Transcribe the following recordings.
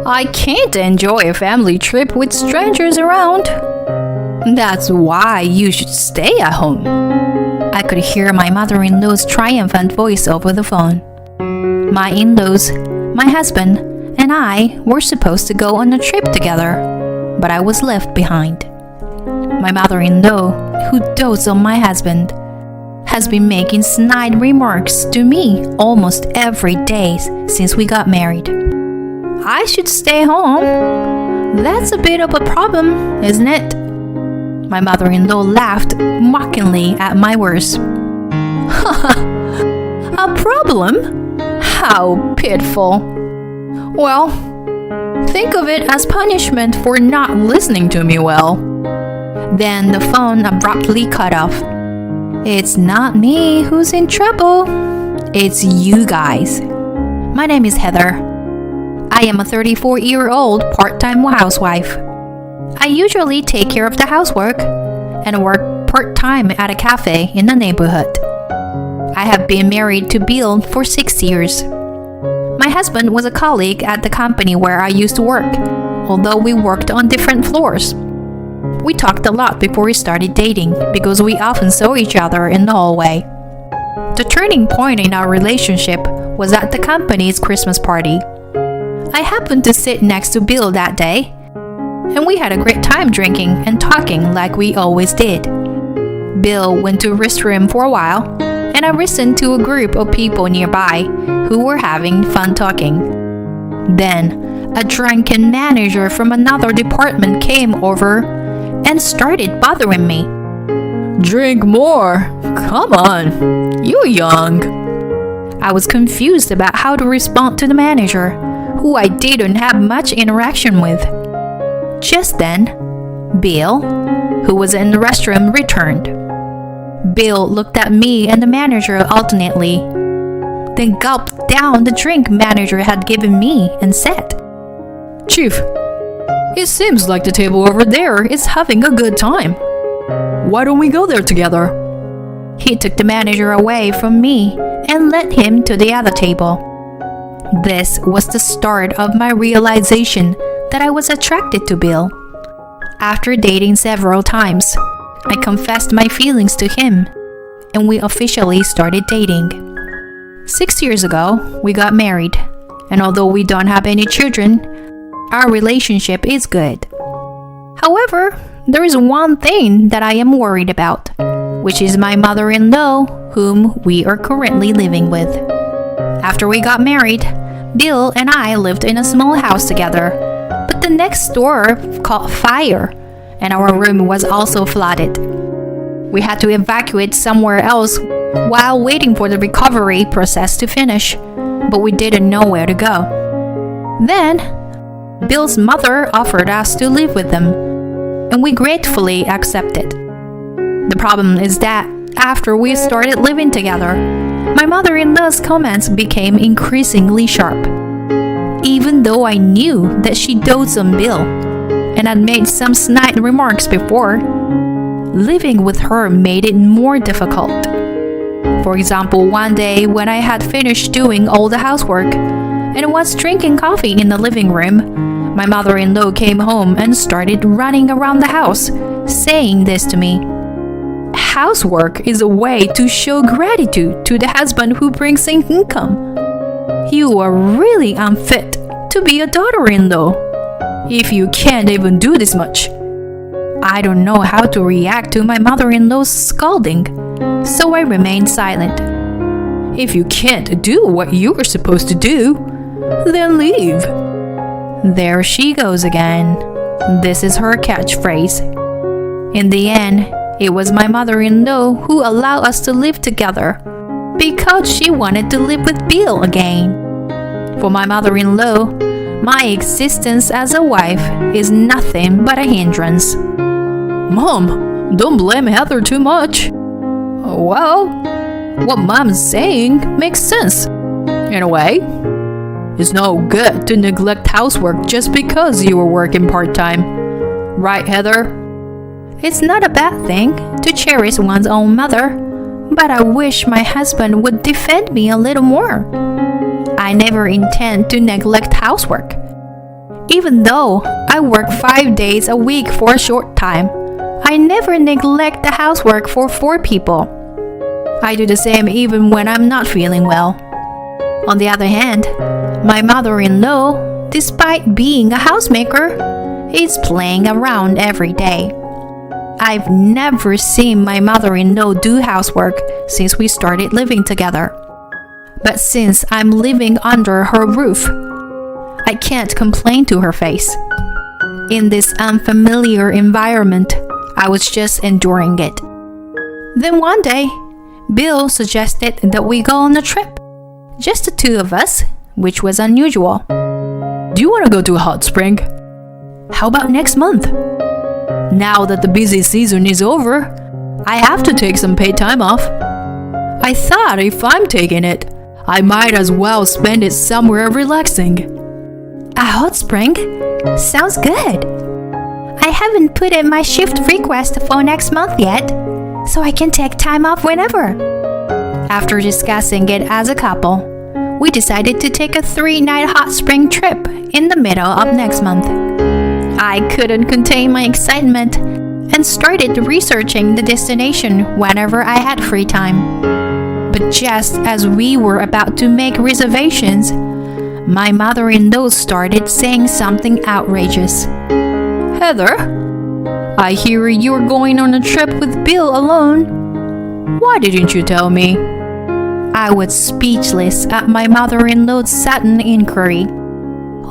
I can't enjoy a family trip with strangers around. That's why you should stay at home. I could hear my mother-in-law's triumphant voice over the phone. My in-laws, my husband, and I were supposed to go on a trip together, but I was left behind. My mother-in-law, who dotes on my husband, has been making snide remarks to me almost every day since we got married. I should stay home. That's a bit of a problem, isn't it? My mother-in-law laughed mockingly at my words. A problem? How pitiful. Well, think of it as punishment for not listening to me well. Then the phone abruptly cut off. It's not me who's in trouble. It's you guys. My name is Heather. I am a 34-year-old part-time housewife. I usually take care of the housework and work part-time at a cafe in the neighborhood. I have been married to Bill for 6 years. My husband was a colleague at the company where I used to work, although we worked on different floors. We talked a lot before we started dating because we often saw each other in the hallway. The turning point in our relationship was at the company's Christmas party. I happened to sit next to Bill that day, and we had a great time drinking and talking like we always did. Bill went to the restroom for a while, and I listened to a group of people nearby who were having fun talking. Then, a drunken manager from another department came over and started bothering me. Drink more. Come on. You're young. I was confused about how to respond to the manager, who I didn't have much interaction with. Just then, Bill, who was in the restroom, returned. Bill looked at me and the manager alternately, then gulped down the drink manager had given me and said, Chief, it seems like the table over there is having a good time. Why don't we go there together? He took the manager away from me and led him to the other table. This was the start of my realization that I was attracted to Bill. After dating several times, I confessed my feelings to him, and we officially started dating. 6 years ago, we got married, and although we don't have any children, our relationship is good. However, there is one thing that I am worried about, which is my mother-in-law, whom we are currently living with. After we got married, Bill and I lived in a small house together, but the next door caught fire, and our room was also flooded. We had to evacuate somewhere else while waiting for the recovery process to finish, but we didn't know where to go. Then, Bill's mother offered us to live with them, and we gratefully accepted. The problem is that after we started living together, my mother-in-law's comments became increasingly sharp. Even though I knew that she dotes on Bill and had made some snide remarks before, living with her made it more difficult. For example, one day when I had finished doing all the housework and was drinking coffee in the living room, my mother-in-law came home and started running around the house, saying this to me. Housework is a way to show gratitude to the husband who brings in income. You are really unfit to be a daughter-in-law if you can't even do this much. I don't know how to react to my mother-in-law's scolding, so I remained silent. If you can't do what you're supposed to do, then leave. There she goes again. This is her catchphrase. In the end, it was my mother-in-law who allowed us to live together because she wanted to live with Bill again. For my mother-in-law, my existence as a wife is nothing but a hindrance. Mom, don't blame Heather too much. Well, what Mom's saying makes sense. In a way, it's no good to neglect housework just because you were working part-time. Right, Heather? It's not a bad thing to cherish one's own mother, but I wish my husband would defend me a little more. I never intend to neglect housework. Even though I work 5 days a week for a short time, I never neglect the housework for 4 people. I do the same even when I'm not feeling well. On the other hand, my mother-in-law, despite being a housemaker, is playing around every day. I've never seen my mother-in-law do housework since we started living together. But since I'm living under her roof, I can't complain to her face. In this unfamiliar environment, I was just enduring it. Then one day, Bill suggested that we go on a trip. Just the 2 of us, which was unusual. Do you want to go to a hot spring? How about next month? Now that the busy season is over, I have to take some paid time off. I thought if I'm taking it, I might as well spend it somewhere relaxing. A hot spring? Sounds good. I haven't put in my shift request for next month yet, so I can take time off whenever. After discussing it as a couple, we decided to take a 3-night hot spring trip in the middle of next month. I couldn't contain my excitement and started researching the destination whenever I had free time. But just as we were about to make reservations, my mother-in-law started saying something outrageous. Heather, I hear you're going on a trip with Bill alone. Why didn't you tell me? I was speechless at my mother-in-law's sudden inquiry.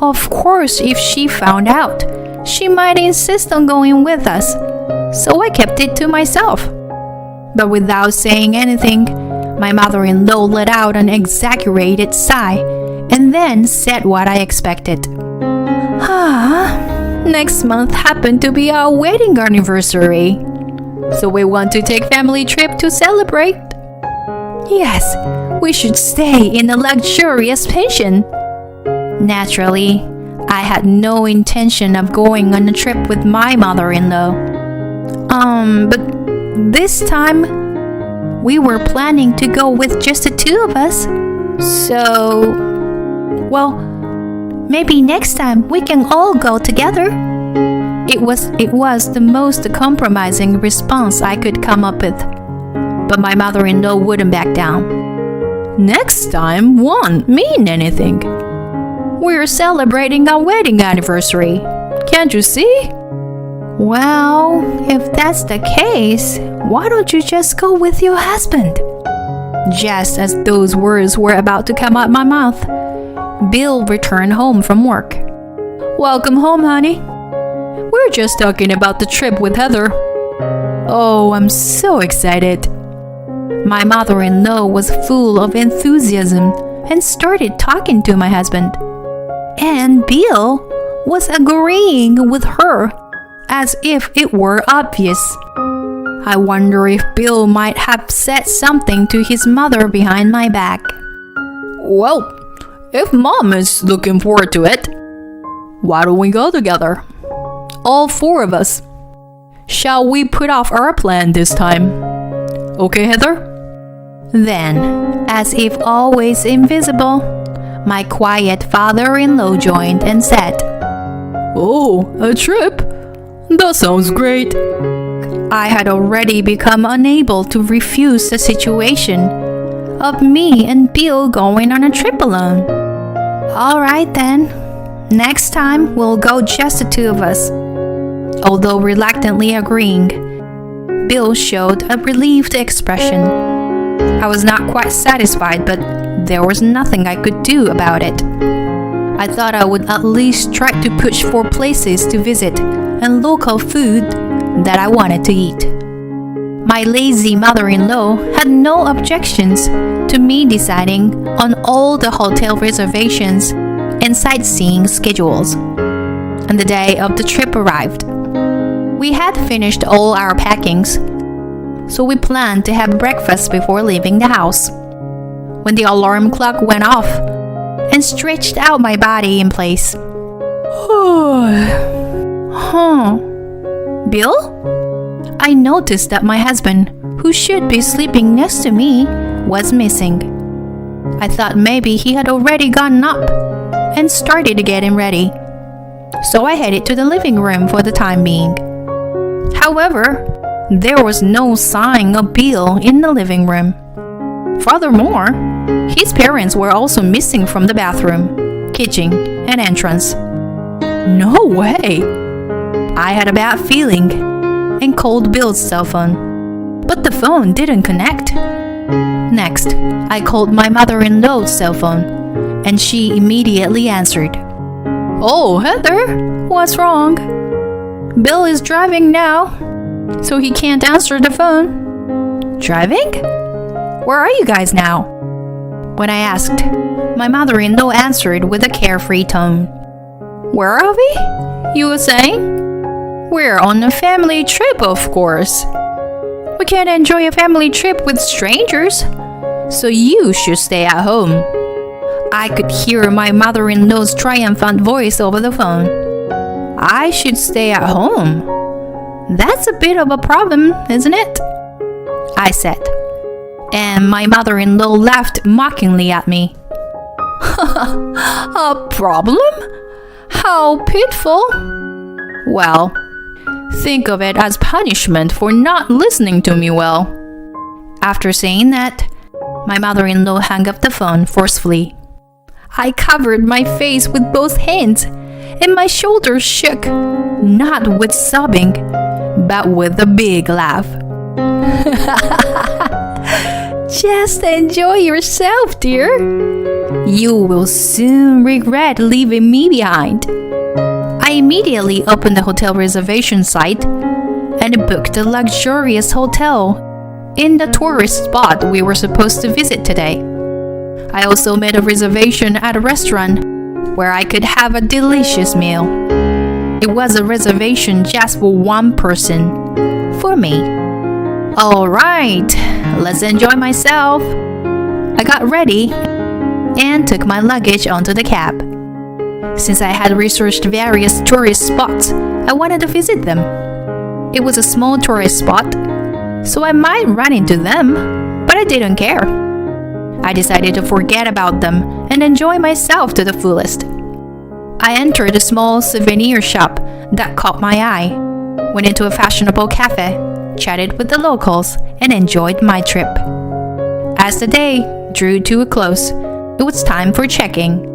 Of course, if she found out, she might insist on going with us, so I kept it to myself. But without saying anything, my mother-in-law let out an exaggerated sigh and then said what I expected. Next month happened to be our wedding anniversary, so we want to take family trip to celebrate. Yes, we should stay in a luxurious pension. Naturally, I had no intention of going on a trip with my mother-in-law. But this time, we were planning to go with just the 2 of us. So, well, maybe next time we can all go together. It was the most compromising response I could come up with. But my mother-in-law wouldn't back down. Next time won't mean anything. We're celebrating our wedding anniversary. Can't you see? Well, if that's the case, why don't you just go with your husband? Just as those words were about to come out my mouth, Bill returned home from work. Welcome home, honey. We're just talking about the trip with Heather. Oh, I'm so excited. My mother-in-law was full of enthusiasm and started talking to my husband. And Bill was agreeing with her as if it were obvious. I wonder if Bill might have said something to his mother behind my back. Well, if Mom is looking forward to it, why don't we go together? All 4 of us. Shall we put off our plan this time? Okay, Heather? Then, as if always invisible, my quiet father-in-law joined and said, Oh, a trip? That sounds great. I had already become unable to refuse the situation of me and Bill going on a trip alone. All right then, next time we'll go just the 2 of us. Although reluctantly agreeing, Bill showed a relieved expression. I was not quite satisfied, but there was nothing I could do about it. I thought I would at least try to push for places to visit and local food that I wanted to eat. My lazy mother-in-law had no objections to me deciding on all the hotel reservations and sightseeing schedules. And the day of the trip arrived. We had finished all our packings, so we planned to have breakfast before leaving the house. When the alarm clock went off and stretched out my body in place. Bill? I noticed that my husband, who should be sleeping next to me, was missing. I thought maybe he had already gotten up and started getting ready. so I headed to the living room for the time being. However, there was no sign of Bill in the living room. Furthermore, his parents were also missing from the bathroom, kitchen, and entrance. No way! I had a bad feeling and called Bill's cell phone, but the phone didn't connect. Next, I called my mother-in-law's cell phone, and she immediately answered. Oh, Heather, what's wrong? Bill is driving now, so he can't answer the phone. Driving? Where are you guys now? When I asked, my mother-in-law answered with a carefree tone. Where are we? You were saying? We're on a family trip, of course. We can't enjoy a family trip with strangers, so you should stay at home. I could hear my mother-in-law's triumphant voice over the phone. I should stay at home? That's a bit of a problem, isn't it? I said, and my mother-in-law laughed mockingly at me. A problem? How pitiful! Well, think of it as punishment for not listening to me well. After saying that, my mother-in-law hung up the phone forcefully. I covered my face with both hands, and my shoulders shook, not with sobbing, but with a big laugh. Just enjoy yourself, dear. You will soon regret leaving me behind. I immediately opened the hotel reservation site and booked a luxurious hotel in the tourist spot we were supposed to visit today. I also made a reservation at a restaurant where I could have a delicious meal. It was a reservation just for one person, for me. All right, let's enjoy myself. I got ready and took my luggage onto the cab. Since I had researched various tourist spots, I wanted to visit them. It was a small tourist spot, so I might run into them, but I didn't care. I decided to forget about them and enjoy myself to the fullest. I entered a small souvenir shop that caught my eye, went into a fashionable cafe, chatted with the locals, and enjoyed my trip. As the day drew to a close, it was time for check-in.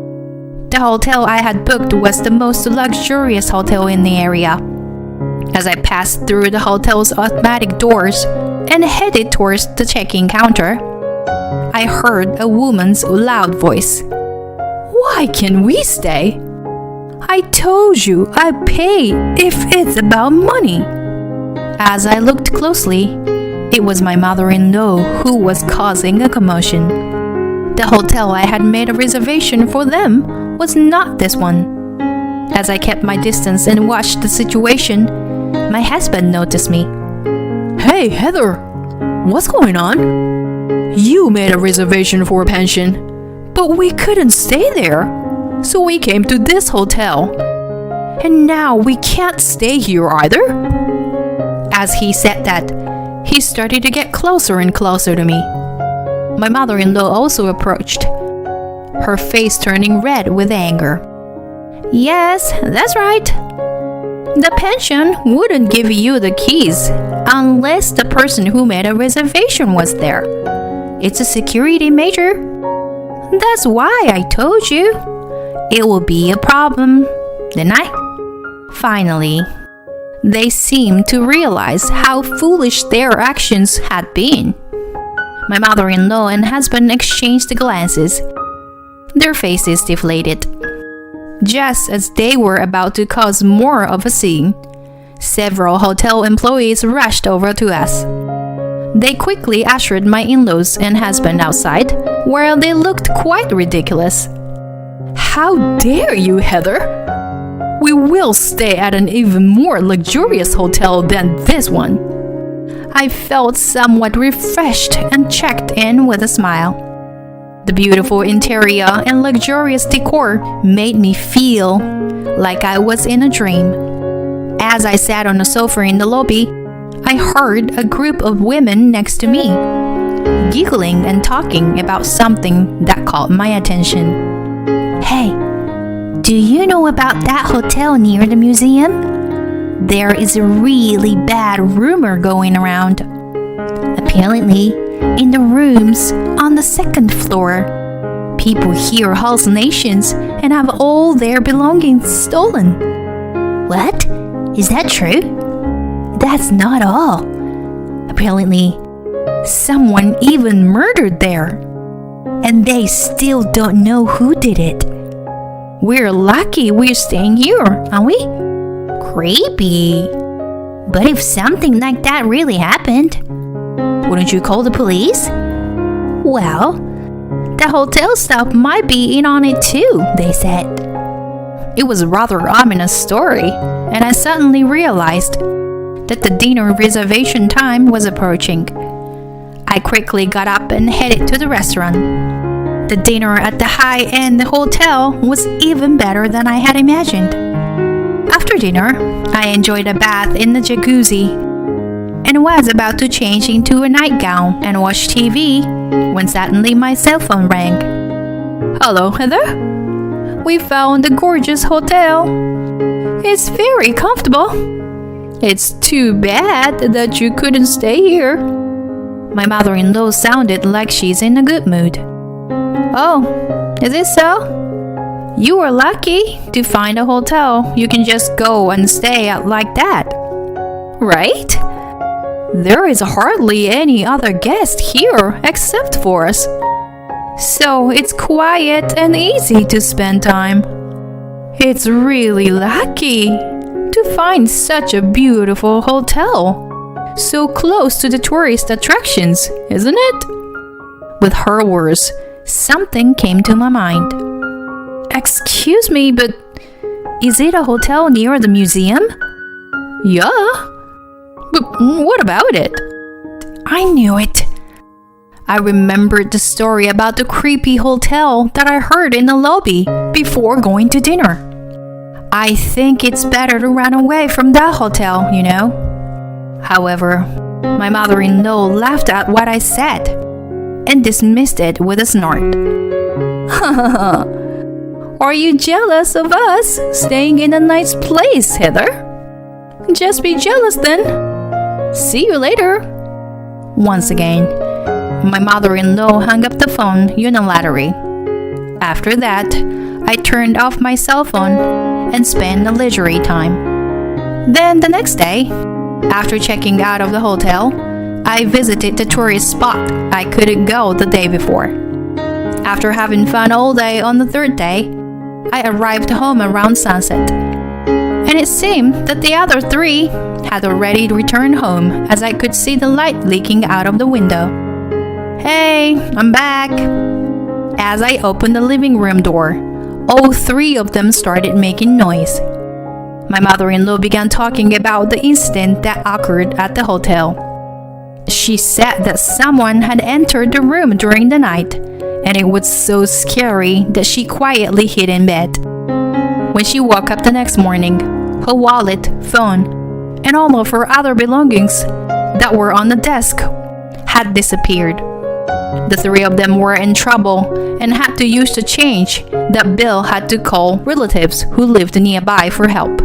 The hotel I had booked was the most luxurious hotel in the area. As I passed through the hotel's automatic doors and headed towards the check-in counter, I heard a woman's loud voice. Why can't we stay? I told you I pay if it's about money. As I looked closely, it was my mother-in-law who was causing a commotion. The hotel I had made a reservation for them was not this one. As I kept my distance and watched the situation, my husband noticed me. Hey, Heather, what's going on? You made a reservation for a pension, but we couldn't stay there, so we came to this hotel. And now we can't stay here either. As he said that, he started to get closer and closer to me. My mother-in-law also approached, her face turning red with anger. Yes, that's right. The pension wouldn't give you the keys unless the person who made a reservation was there. It's a security measure. That's why I told you. It will be a problem, didn't I? Finally, they seemed to realize how foolish their actions had been. My mother-in-law and husband exchanged glances. Their faces deflated. Just as they were about to cause more of a scene, several hotel employees rushed over to us. They quickly ushered my in-laws and husband outside, where they looked quite ridiculous. How dare you, Heather? We will stay at an even more luxurious hotel than this one. I felt somewhat refreshed and checked in with a smile. The beautiful interior and luxurious decor made me feel like I was in a dream. As I sat on a sofa in the lobby, I heard a group of women next to me, giggling and talking about something that caught my attention. Hey, Do you know about that hotel near the museum? There is a really bad rumor going around. Apparently, in the rooms on the second floor, people hear hallucinations and have all their belongings stolen. What? Is that true? That's not all. Apparently, someone even murdered there. And they still don't know who did it. We're lucky we're staying here, aren't we? Creepy. But if something like that really happened, wouldn't you call the police? Well, the hotel staff might be in on it too, they said. It was a rather ominous story, and I suddenly realized that the dinner reservation time was approaching. I quickly got up and headed to the restaurant. The dinner at the high-end hotel was even better than I had imagined. After dinner, I enjoyed a bath in the jacuzzi and was about to change into a nightgown and watch TV when suddenly my cell phone rang. Hello, Heather. We found a gorgeous hotel. It's very comfortable. It's too bad that you couldn't stay here. My mother-in-law sounded like she's in a good mood. Oh, is it so? You were lucky to find a hotel you can just go and stay at like that, right? There is hardly any other guest here except for us. So it's quiet and easy to spend time. It's really lucky to find such a beautiful hotel, so close to the tourist attractions, isn't it? With her words, something came to my mind. Excuse me, but is it a hotel near the museum? Yeah. But what about it? I knew it. I remembered the story about the creepy hotel that I heard in the lobby before going to dinner. I think it's better to run away from that hotel, you know. However, my mother-in-law laughed at what I said and dismissed it with a snort. Are you jealous of us staying in a nice place, Heather? Just be jealous then. See you later. Once again, my mother-in-law hung up the phone unilaterally. After that, I turned off my cell phone and spent a leisurely time. Then the next day, after checking out of the hotel, I visited the tourist spot I couldn't go the day before. After having fun all day on the third day, I arrived home around sunset. And it seemed that the other three had already returned home as I could see the light leaking out of the window. Hey, I'm back. As I opened the living room door, all three of them started making noise. My mother-in-law began talking about the incident that occurred at the hotel. She said that someone had entered the room during the night, and it was so scary that she quietly hid in bed. When she woke up the next morning, her wallet, phone, and all of her other belongings that were on the desk had disappeared. The three of them were in trouble and had to use the change that Bill had to call relatives who lived nearby for help.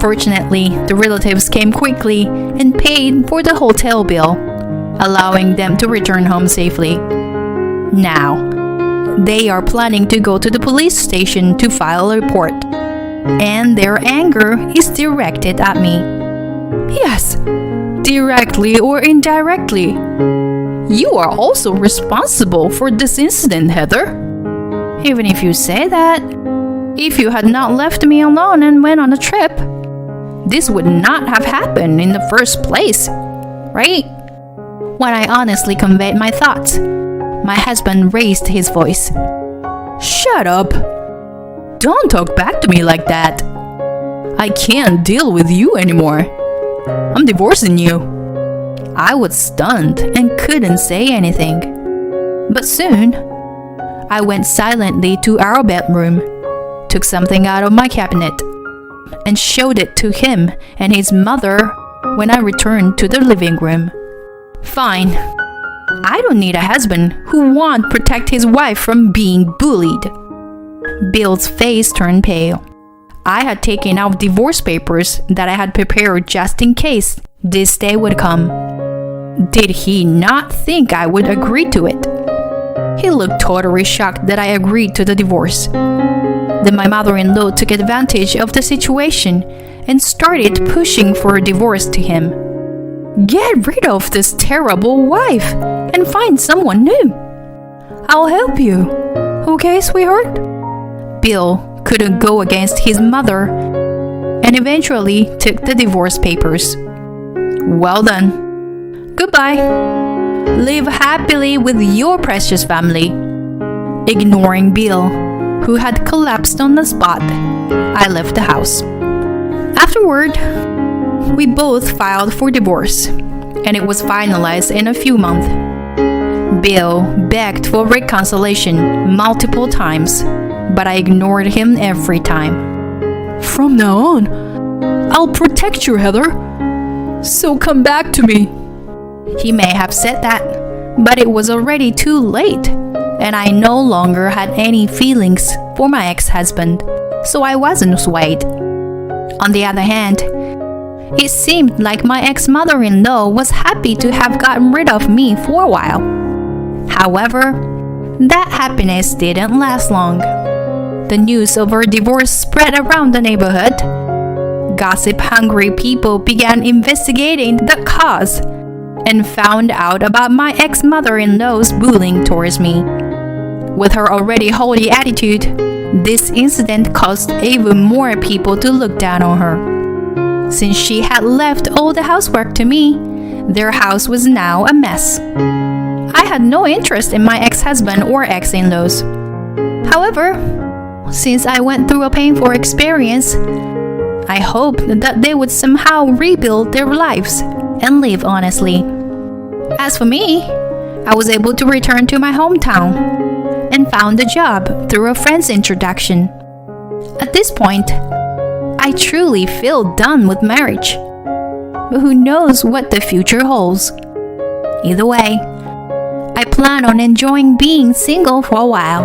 Fortunately, the relatives came quickly and paid for the hotel bill, allowing them to return home safely. Now, they are planning to go to the police station to file a report, and their anger is directed at me. Yes, directly or indirectly. You are also responsible for this incident, Heather. Even if you say that, if you had not left me alone and went on a trip, this would not have happened in the first place, right? When I honestly conveyed my thoughts, my husband raised his voice. Shut up. Don't talk back to me like that. I can't deal with you anymore. I'm divorcing you. I was stunned and couldn't say anything. But soon, I went silently to our bedroom, took something out of my cabinet, and showed it to him and his mother when I returned to the living room. Fine. I don't need a husband who won't protect his wife from being bullied. Bill's face turned pale. I had taken out divorce papers that I had prepared just in case this day would come. Did he not think I would agree to it? He looked totally shocked that I agreed to the divorce. Then my mother-in-law took advantage of the situation and started pushing for a divorce to him. Get rid of this terrible wife and find someone new. I'll help you. Okay, sweetheart? Bill couldn't go against his mother and eventually took the divorce papers. Well done. Goodbye. Live happily with your precious family. Ignoring Bill, who had collapsed on the spot, I left the house. Afterward, we both filed for divorce, and it was finalized in a few months. Bill begged for reconciliation multiple times, but I ignored him every time. From now on, I'll protect you, Heather. So come back to me. He may have said that, but it was already too late, and I no longer had any feelings for my ex-husband, so I wasn't swayed. On the other hand, it seemed like my ex-mother-in-law was happy to have gotten rid of me for a while. However, that happiness didn't last long. The news of our divorce spread around the neighborhood. Gossip-hungry people began investigating the cause and found out about my ex-mother-in-law's bullying towards me. With her already haughty attitude, this incident caused even more people to look down on her. Since she had left all the housework to me, their house was now a mess. I had no interest in my ex-husband or ex-in-laws. However, since I went through a painful experience, I hoped that they would somehow rebuild their lives and live honestly. As for me, I was able to return to my hometown and found a job through a friend's introduction. At this point, I truly feel done with marriage. But who knows what the future holds? Either way, I plan on enjoying being single for a while.